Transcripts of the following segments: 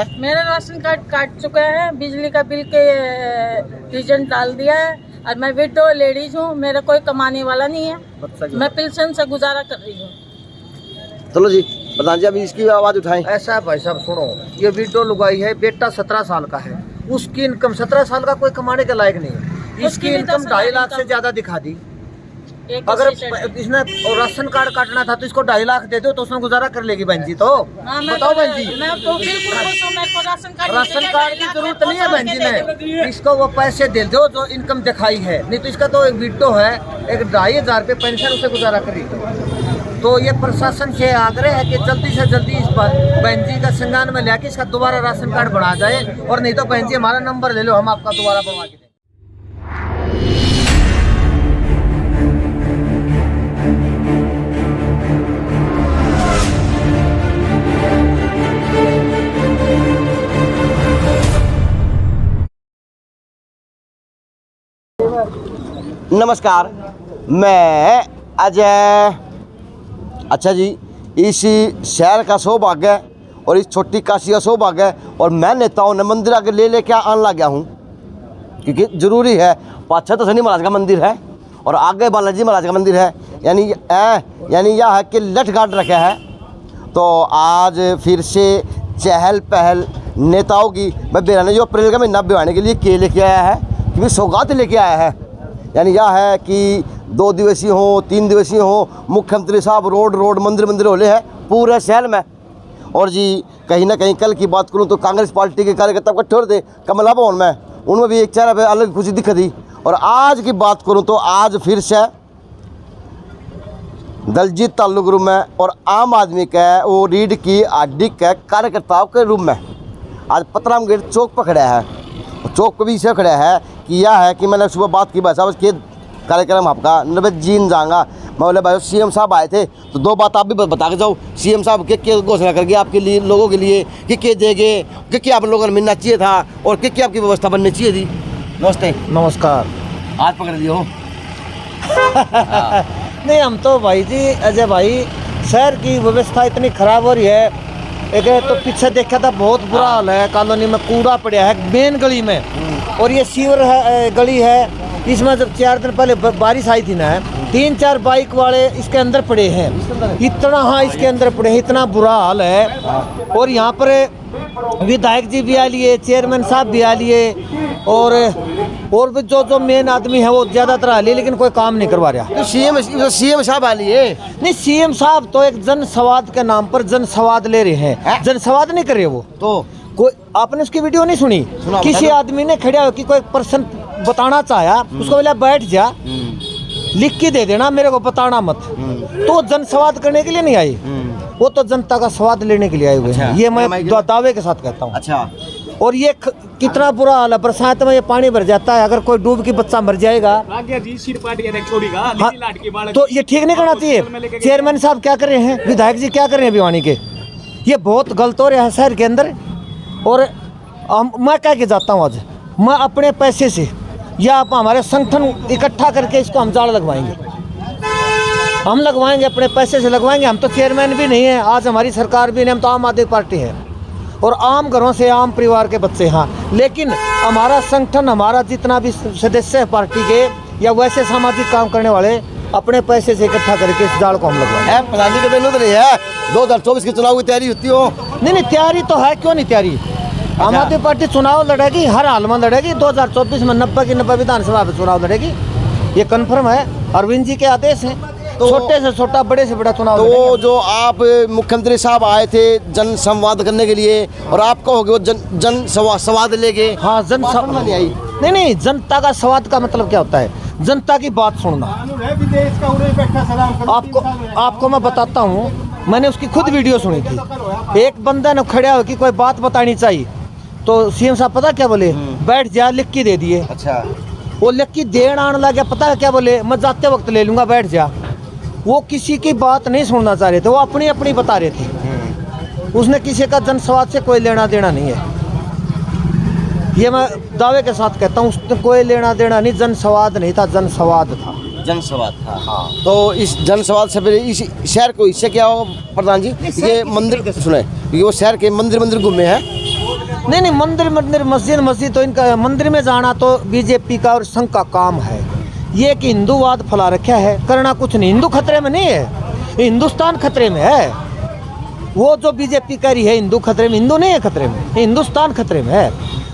है? मेरा ration card काट चुका है, बिजली का बिल के रीजन डाल दिया है और मैं विडो लेडीज हूँ, मेरा कोई कमाने वाला नहीं है, मैं पेंशन से गुजारा कर रही हूँ। चलो जी प्रधान जी अभी इसकी आवाज उठाएं। ऐसा है भाई साहब, सुनो, ये विडो लुगाई है, बेटा 17 साल का है, उसकी इनकम 17 साल का कोई कमाने के लायक नहीं है, इसकी इनकम 2.5 लाख से ज्यादा दिखा दी। अगर इसने राशन कार्ड काटना था तो इसको 2.5 लाख दे दो तो उसमें गुजारा कर लेगी बहन जी। तो बताओ बहन जी, राशन कार्ड की जरूरत नहीं है बहन जी ने, इसको वो पैसे दे दो जो इनकम दिखाई है, नहीं तो इसका तो एक विडो है, एक 2,500 रुपये पेंशन उसे गुजारा करेगी। तो ये प्रशासन से आग्रह है कि जल्दी से जल्दी इस पर बहन जी का संज्ञान में लेके इसका दोबारा राशन कार्ड बना जाए, और नहीं तो बहन जी हमारा नंबर ले लो, हम आपका दोबारा बनवा के दें। नमस्कार, मैं अजय। अच्छा जी, इस शहर का सौभाग्य है और इस छोटी काशी का सौभाग्य है, और मैं नेताओं ने मंदिर आगे ले लेके आने लग गया हूँ, क्योंकि ज़रूरी है। पाछे तो शनि महाराज का मंदिर है और आगे बालाजी महाराज का मंदिर है, यानी यह है कि लठ गाट रखा है। तो आज फिर से चहल पहल नेताओं की। मैं बेराने जो अप्रैल का महीना बिवाने के लिए के लेके आया है, क्योंकि सौगात लेके आया है। यानी यह है कि 2 दिवसीय हो 3 दिवसीय हो, मुख्यमंत्री साहब रोड मंदिर होले हैं पूरे शहर में। और जी कहीं ना कहीं कल की बात करूं तो कांग्रेस पार्टी के कार्यकर्ता इकट्ठे हो रहे थे कमला भवन में, उनमें भी एक चेहरा पे अलग खुशी दिखी थी। और आज की बात करूं तो आज फिर से दलजीत ताल्लुक रूम में और आम आदमी के वो रीढ़ की हड्डी के कार्यकर्ताओं के रूम में आज पतराम गेट चौक पर खड़ा है। चौक पर भी इसे खड़ा है कि यह है कि मैंने सुबह बात की भाई साहब के कार्यक्रम आपका नब्बे जीन जाऊँगा। मैं बोले भाई सीएम साहब आए थे तो 2 बात आप भी बता के जाओ। सीएम साहब के घोषणा करके आपके लिए लोगों के लिए कि देंगे, कि आप लोगों को मिलना चाहिए था और कि आपकी व्यवस्था बननी चाहिए थी। नमस्ते। नमस्कार। आज पकड़ लियो। नहीं, हम तो भाई जी अजय भाई, शहर की व्यवस्था इतनी खराब हो रही है। एक तो पीछे देखा था बहुत बुरा हाल है, कॉलोनी में कूड़ा पड़ा है मेन गली में, और ये सीवर है गली है। इसमें जब 4 दिन पहले बारिश आई थी ना, 3-4 बाइक वाले इसके अंदर पड़े हैं, इतना, हाँ इसके अंदर पड़े हैं, इतना बुरा हाल है। और यहाँ पर विधायक जी भी आ लिए, चेयरमैन साहब भी आ लिए, और भी जो मेन आदमी है वो ज्यादातर आ लिए, लेकिन कोई काम नहीं करवा रहा। तो सीएम साहब आ लिए? नहीं, सीएम साहब तो एक जन संवाद के नाम पर जन संवाद ले रहे हैं, जन संवाद नहीं कर रहे वो। तो कोई आपने उसकी वीडियो नहीं सुनी? किसी आदमी ने खड़ा होकर कोई पर्सन बताना चाहा, उसको बोला बैठ जा, लिख के दे देना, मेरे को बताना मत। तो जन संवाद करने के लिए नहीं आई, वो तो जनता का स्वाद लेने के लिए आए हुए हैं। ये मैं दावे के साथ कहता हूँ। अच्छा। और ये कितना बुरा हाल है, बरसात में ये पानी भर जाता है, अगर कोई डूब के बच्चा मर जाएगा तो ये ठीक नहीं करना चाहिए। चेयरमैन साहब क्या कर रहे हैं, विधायक जी क्या कर रहे हैं भिवानी के, ये बहुत गलत हो रहा है शहर के अंदर। और मैं कह के जाता हूँ, आज मैं अपने पैसे से या आप हमारे संगठन इकट्ठा करके इसको हम जाल लगवाएंगे, हम लगवाएंगे, अपने पैसे से लगवाएंगे। हम तो चेयरमैन भी नहीं है, आज हमारी सरकार भी नहीं, हम तो आम आदमी पार्टी है और आम घरों से आम परिवार के बच्चे हैं। लेकिन हमारा संगठन, हमारा जितना भी सदस्य है पार्टी के या वैसे सामाजिक काम करने वाले, अपने पैसे से इकट्ठा करके इस जाल को हम लगवाएंगे। प्रधान जी के दिन नहीं है, 2024 के चुनाव की तैयारी होती हो? नहीं, तैयारी तो है, क्यों नहीं तैयारी। आम आदमी पार्टी चुनाव लड़ेगी, हर हाल में लड़ेगी। 2024 में 90 की 90 विधानसभा में चुनाव लड़ेगी, ये कन्फर्म है। अरविंद जी के आदेश हैं, तो छोटे से छोटा बड़े से बड़ा चुनाव। तो जो आप मुख्यमंत्री साहब आए थे जन संवाद करने के लिए, और आप कहोगे वो जन संवाद लेके? हाँ, जन संवाद नहीं आई। नहीं, जनता का संवाद का मतलब क्या होता है? जनता की बात सुनना। आपको मैं बताता हूँ, मैंने उसकी खुद वीडियो सुनी थी। एक बंदा ने खड़ा हो कि कोई बात बतानी चाहिए, तो सीएम साहब पता क्या बोले, बैठ जा, लिख के दे दिए। अच्छा। वो लिख के देन आने लगा, पता क्या बोले, मैं जाते वक्त ले लूंगा, बैठ जा। वो किसी की बात नहीं सुनना चाह रहे थे, वो अपनी अपनी बता रहे थे। उसने किसी का जन संवाद से कोई लेना देना नहीं है, ये मैं दावे के साथ कहता हूँ। उसने कोई लेना देना नहीं, जन संवाद नहीं था, जन संवाद था, जन संवाद था। हाँ। तो इस जन संवाद से फिर इस शहर को इससे क्या हो प्रधान जी, ये मंदिर सुने, ये वो शहर के मंदिर घूमे हैं, नहीं, मंदिर मंदिर मस्जिद मस्जिद तो इनका, मंदिर में जाना तो बीजेपी का और संघ का काम है। ये कि हिंदूवाद फैला रखा है, करना कुछ नहीं। हिंदू खतरे में नहीं है, हिंदुस्तान खतरे में है। वो जो बीजेपी कह रही है हिंदू खतरे में, हिंदू नहीं है खतरे में, हिंदुस्तान खतरे में है।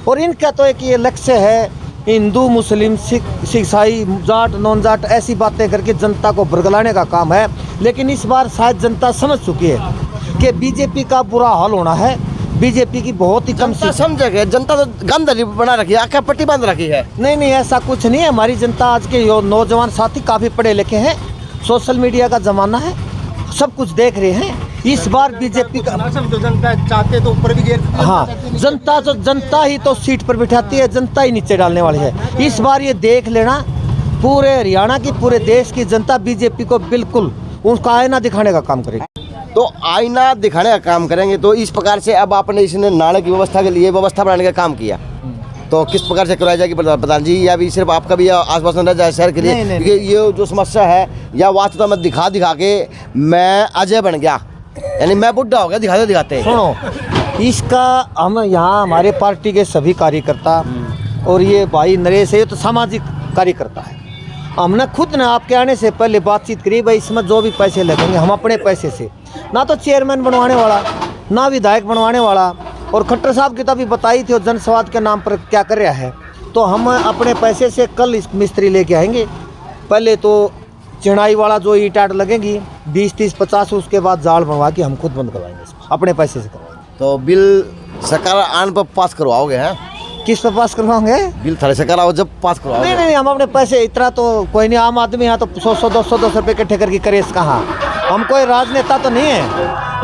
और इनका तो एक ये लक्ष्य है, हिंदू मुस्लिम सिख ईसाई जाट नॉन जाट ऐसी बातें करके जनता को बरगलाने का काम है। लेकिन इस बार शायद जनता समझ चुकी है कि बीजेपी का बुरा हाल होना है। बीजेपी की बहुत ही कम जनता समझ गए, जनता तो गंदली बना रखी है, आँखें पट्टी बांध रखी है। नहीं, ऐसा कुछ नहीं है। हमारी जनता आज के नौजवान साथी काफ़ी पढ़े लिखे हैं, सोशल मीडिया का ज़माना है, सब कुछ देख रहे हैं। इस बार बीजेपी का जनता चाहते तो ऊपर भी गिर, हाँ, जनता ही तो सीट पर बिठाती है, जनता ही नीचे डालने वाली है। इस बार ये देख लेना, पूरे हरियाणा की, पूरे देश की जनता बीजेपी को बिल्कुल उसका आईना दिखाने का काम करेगी। तो आईना दिखाने का काम करेंगे। तो इस प्रकार से अब आपने इसने नाले की व्यवस्था के लिए व्यवस्था बनाने का काम किया, तो किस प्रकार से कराई जाएगी प्रधान जी? या भी सिर्फ आपका भी आश्वासन रह जाए शहर के लिए? क्योंकि ये जो समस्या है, या वास्तव में दिखा के मैं अजय बन गया, यानी मैं बुढ़ा हो गया दिखाते। सुनो, इसका हम यहाँ हमारे पार्टी के सभी कार्यकर्ता और ये भाई नरेश है, ये तो सामाजिक कार्यकर्ता है। हमने खुद ने आपके आने से पहले बातचीत करी, भाई इसमें जो भी पैसे लगेंगे हम अपने पैसे से, ना तो चेयरमैन बनवाने वाला ना विधायक बनवाने वाला। और खट्टर साहब की तो अभी बताई थी, और जनस्वाद के नाम पर क्या कर रहा है। तो हम अपने पैसे से कल इस मिस्त्री लेके आएंगे। पहले तो चिनाई वाला जो ईंट आट लगेंगी 20, 30, 50, उसके बाद जाल बनवा के हम खुद बंद करवाएंगे, अपने पैसे से करवाएंगे। तो बिल सरकार आने पर पास करवाओगे? हैं, किस पे पास करवाओगे? बिल थारे सरकार आओ जब पास करवाओगे? नहीं, हम अपने पैसे, इतना तो कोई नहीं, आम आदमी यहाँ तो 100, 200 रुपये इकट्ठे करके करे कहाँ। हम कोई राजनेता तो नहीं है,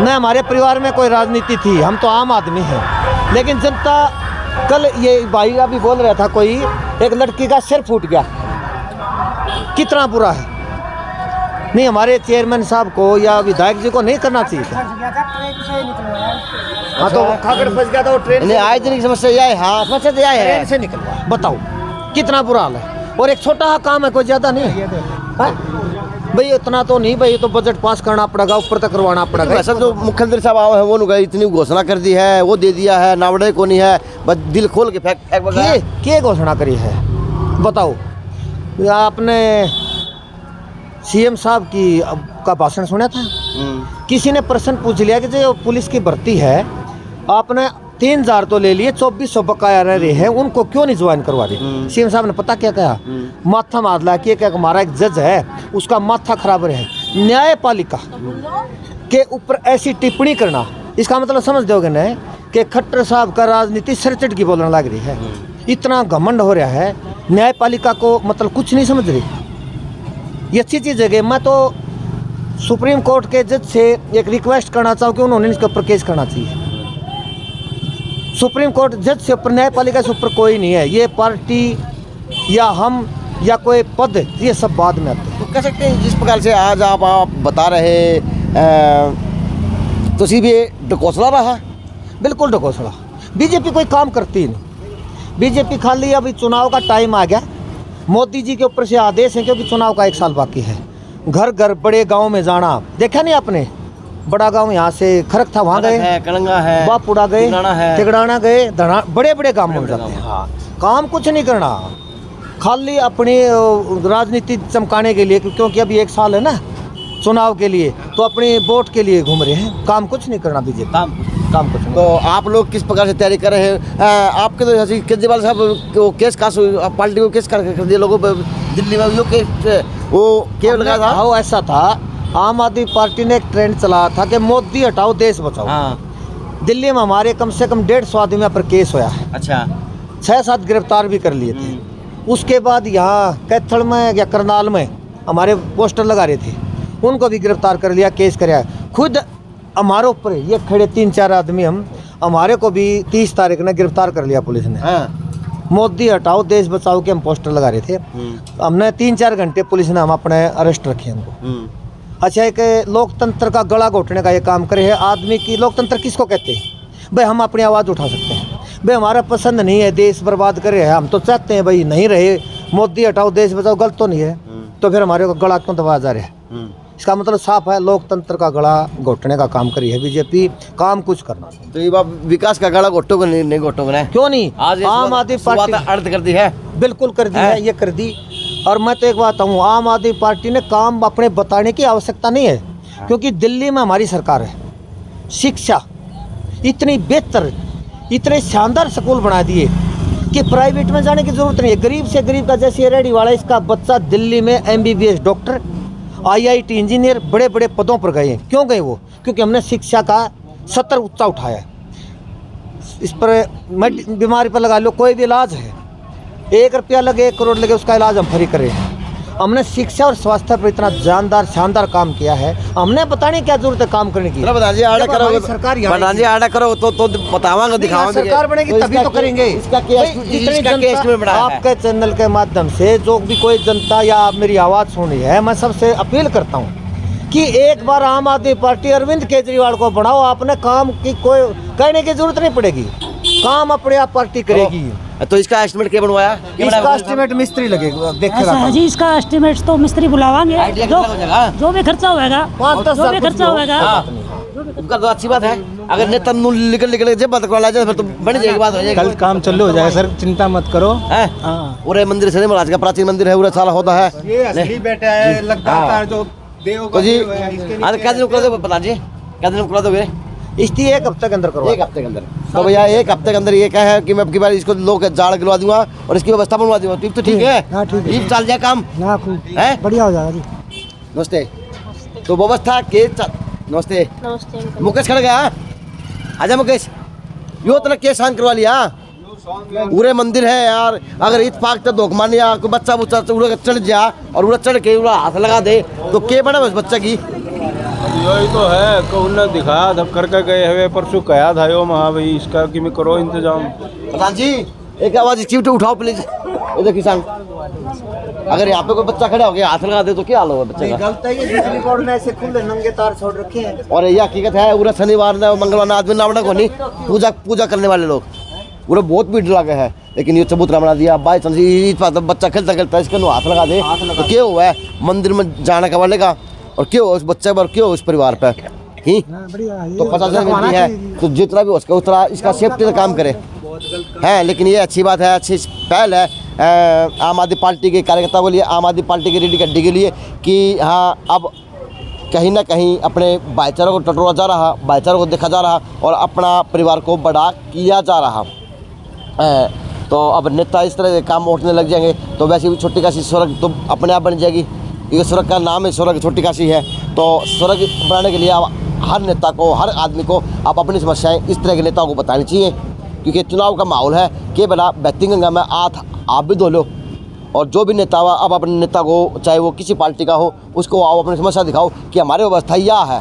न हमारे परिवार में कोई राजनीति थी, हम तो आम आदमी हैं। लेकिन जनता, कल ये भाई अभी बोल रहा था, कोई एक लड़की का सिर फूट गया, कितना बुरा है। नहीं, हमारे चेयरमैन साहब को या विधायक जी को नहीं करना चाहिए था। हाँ, तो खाकर फंस गया था वो ट्रेन नहीं, आज दिन की समस्या यह है। हाँ, समस्या तो यह है, ट्रेन से निकल, बताओ कितना बुरा हाल है। और एक छोटा सा काम है, कोई ज़्यादा नहीं है भाई, इतना तो नहीं भाई, तो बजट पास करना पड़ेगा, ऊपर तक करवाना पड़ेगा। वैसे जो मुख्यमंत्री साहब आए हैं वो लोग इतनी घोषणा कर दी है, वो दे दिया है, नावड़े को नहीं है, बस दिल खोल के फेंक क्या घोषणा करी है बताओ? आपने सीएम साहब का भाषण सुना था? किसी ने प्रश्न पूछ लिया कि जो पुलिस की भर्ती है, आपने 3000 तो ले लिए, 2400 बकाया रह रहे हैं, उनको क्यों नहीं ज्वाइन करवा रहे? सीएम साहब ने पता क्या कहा? माथा मादला कि हमारा एक जज है, उसका माथा खराब है। न्यायपालिका के ऊपर ऐसी टिप्पणी करना, इसका मतलब समझ दोगे ना कि खट्टर साहब का राजनीति सरचट की बोलने लग रही है। इतना घमंड हो रहा है, न्यायपालिका को मतलब कुछ नहीं समझ रही। ये अच्छी चीज़ है। मैं तो सुप्रीम कोर्ट के जज से एक रिक्वेस्ट करना चाहूँ कि उन्होंने इसके ऊपर केस करना चाहिए। सुप्रीम कोर्ट जज से ऊपर, न्यायपालिका से ऊपर कोई नहीं है। ये पार्टी या हम या कोई पद, ये सब बाद में आते हैं। तो कह सकते हैं जिस प्रकार से आज आप बता रहे, तो भी ढकोसला रहा, बिल्कुल ढकोसला। बीजेपी कोई काम करती ही नहीं। बीजेपी खाली अभी चुनाव का टाइम आ गया, मोदी जी के ऊपर से आदेश है, क्योंकि चुनाव का 1 साल बाकी है। घर घर बड़े गांव में जाना, देखा नहीं आपने? बड़ा गांव यहाँ से खरक था, वहाँ गए, कलंगा है, बापुड़ा गए, तिगड़ाना गए, बड़े बड़े गांव में जाते हैं। हाँ, काम कुछ नहीं करना, खाली अपनी राजनीति चमकाने के लिए, क्योंकि अभी 1 साल है ना चुनाव के लिए, तो अपनी वोट के लिए घूम रहे हैं। काम कुछ नहीं करना बीजेपी, काम कुछ नहीं। तो आप लोग किस प्रकार से तैयारी कर रहे हैं? आपके तो केजरीवाल साहब वो केस का पार्टी को केस कर दिया लोगों पर, दिल्ली में वो केस लगा था। हाँ, ऐसा था, आम आदमी पार्टी ने एक ट्रेंड चलाया था कि मोदी हटाओ देश बचाओ। हाँ। दिल्ली में हमारे कम से कम 150 आदमी पर केस हुआ है। अच्छा। 6-7 गिरफ्तार भी कर लिए थे। उसके बाद यहाँ कैथल में या करनाल में हमारे पोस्टर लगा रहे थे, उनको भी गिरफ्तार कर लिया, केस कराया। खुद हमारे ऊपर ये खड़े 3-4 आदमी हमारे को भी 30 तारीख ने गिरफ्तार कर लिया पुलिस ने। हाँ। मोदी हटाओ देश बचाओ के हम पोस्टर लगा रहे थे। हमने 3-4 घंटे पुलिस ने हम अपने अरेस्ट रखे हमको। अच्छा, एक लोकतंत्र का गला घोटने का ये काम करे है आदमी की। लोकतंत्र किसको कहते हैं भाई? हम अपनी आवाज़ उठा सकते हैं भाई, हमारा पसंद नहीं है, देश बर्बाद करे है, हम तो चाहते हैं भाई नहीं रहे, मोदी हटाओ देश बचाओ, गलत तो नहीं है, तो फिर हमारे को गला क्यों दबाया जा रहा है? इसका मतलब साफ है, लोकतंत्र का गला घोटने का काम करी है बीजेपी, काम कुछ करना। तो ये बात विकास का गला घोटोगे नहीं घोटोगे ना? क्यों नहीं, आज आम आदमी पार्टी अर्थ कर दी है, बिल्कुल कर दी है, ये कर दी। और मैं तो एक बात कहूँ, आम आदमी पार्टी ने काम अपने बताने की आवश्यकता नहीं है, क्योंकि दिल्ली में हमारी सरकार है। शिक्षा इतनी बेहतर, इतने शानदार स्कूल बना दिए कि प्राइवेट में जाने की जरूरत नहीं है। गरीब से गरीब का, जैसे रेडी वाला, इसका बच्चा दिल्ली में MBBS डॉक्टर, IIT इंजीनियर, बड़े बड़े पदों पर गए हैं। क्यों गए वो? क्योंकि हमने शिक्षा का स्तर ऊंचा उठाया है। इस पर बीमारी पर लगा लो, कोई भी इलाज है, 1 रुपया लगे 1 करोड़ लगे, उसका इलाज हम फ्री करें। हमने शिक्षा और स्वास्थ्य पर इतना जानदार शानदार काम किया है, हमने बताने क्या जरूरत है काम करने की। प्रधान जी आड़ा करोगे, सरकार प्रधान जी आड़ा करो तो बतावांगे, दिखावांगे। सरकार बनेगी तभी तो करेंगे। इसका जितनी केस में बड़ा है। आपके चैनल के माध्यम से जो भी कोई जनता या मेरी आवाज़ सुन रही है, मैं सबसे अपील करता हूँ कि एक बार आम आदमी पार्टी अरविंद केजरीवाल को बढ़ाओ। आपने काम की कोई कहने की जरूरत नहीं पड़ेगी, काम अपने आप पार्टी करेगी। तो इसका एस्टिमेट क्या बनवाया? इसका एस्टिमेट मिस्त्री लगेगा, ऐसा देखेगा। है जी, इसका एस्टिमेट तो मिस्त्री बुलावांगे, आइडिया जो कितना हो जाएगा? जो भी खर्चा होगा, 5-10 जो भी खर्चा होगा। उनका तो अच्छी बात है, अगर नेता निकल जब बात करवा जाए फिर तो बन जाएगी, बात हो जाएगी। कल काम चालू हो जाएगा सर, चिंता मत करो। पूरे मंदिर से महाराज का प्राचीन मंदिर है, पूरा साल होता है। ये असली बेटा है, लगातार जो देव तो जी क्या दिन कर दोगे प्रधान जी, क्या दिन कर दोगे? इसकी 1 हफ्ते के अंदर करो। 1 हफ्ते के अंदर। तो भैया 1 हफ्ते के अंदर ये क्या है कि मैं अब की बार इसको लोग जाड़ गिलवा दूंगा और इसकी व्यवस्था बनवा दूंगा। ठीक तो ठीक है, ठीक चल जाए काम है, बढ़िया हो जाएगा जी। नमस्ते। तो व्यवस्था के नमस्ते। मुकेश खड़ गया, आजा मुकेश। यो तो केस शांत करवा लिया, पूरे मंदिर है यार। अगर इतफाक तो धोख मान या कोई बच्चा बुच्चा उड़ा चढ़ जा और उड़ा चढ़ के उड़ा हाथ लगा दे तो के बना उस बच्चा की? यही तो है कि उन्हें दिखाया था, करके गए हुए परसों कहा था यो महा भाई इसका कि मैं करो इंतजाम। प्रधान जी एक आवाज चिमटे उठाओ प्लीज। ये देखिए किसान, अगर यहाँ पे कोई बच्चा खड़ा हो गया हाथ लगा दे तो क्या हाल होगा बच्चे का? गलत है ये, बिजली बोर्ड ने ऐसे खुले नंगे तार छोड़ रखे हैं। और ये हकीकत है, पूरा शनिवार ने मंगलवार ने आदमी नावड़ा को नहीं पूजा करने वाले लोग पूरा बहुत भीड़ लगे है। लेकिन ये चबूतरा बना दिया बाई चांस, बच्चा खेलता खेलता इसके हाथ लगा दे तो क्या हुआ है? मंदिर में जाने का वाले का और क्यों उस बच्चे पर, क्यों उस परिवार पर ही? तो 50,000 मिलती है, तो जितना भी हो सके उतना इसका सेफ्टी का काम करे है। लेकिन ये अच्छी बात है, अच्छी पहल है आम आदमी पार्टी के कार्यकर्ताओं के लिए, आम आदमी पार्टी की रेडी गड्डी के लिए कि हाँ अब कहीं ना कहीं अपने भाईचारे को टटोला जा रहा, भाईचारे को देखा जा रहा और अपना परिवार को बड़ा किया जा रहा। तो अब नेता इस तरह के काम उठने लग जाएंगे तो वैसे भी छोटी काशी स्वर्ग तो अपने आप बन जाएगी, क्योंकि स्वर्ग का नाम है, स्वर्ग छोटी काशी है। तो स्वर्ग बनाने के लिए आप हर नेता को, हर आदमी को आप अपनी समस्याएं इस तरह के नेताओं को बतानी चाहिए, क्योंकि चुनाव का माहौल है कि भला बहती गंगा में आप भी धो लो। और जो भी नेता हुआ अब अपने नेता को, चाहे वो किसी पार्टी का हो, उसको आओ अपनी समस्या दिखाओ कि हमारी व्यवस्था यह है।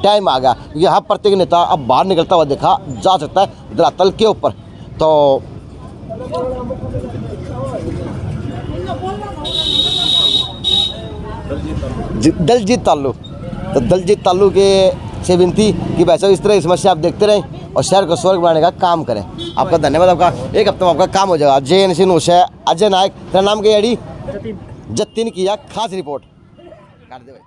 टाइम आ गया क्योंकि हर प्रत्येक नेता अब बाहर निकलता हुआ देखा जा सकता है धरातल के ऊपर। तो दलजीत ताल्लू के से विनती कि वैसे इस तरह की समस्या आप देखते रहें और शहर को स्वर्ग बनाने का काम करें। आपका धन्यवाद, आपका 1 हफ्ते में आपका काम हो जाएगा। JNC न्यूज़ है, अजय नायक, तेरा नाम क्या है? जतिन की खास रिपोर्ट काट दे भाई।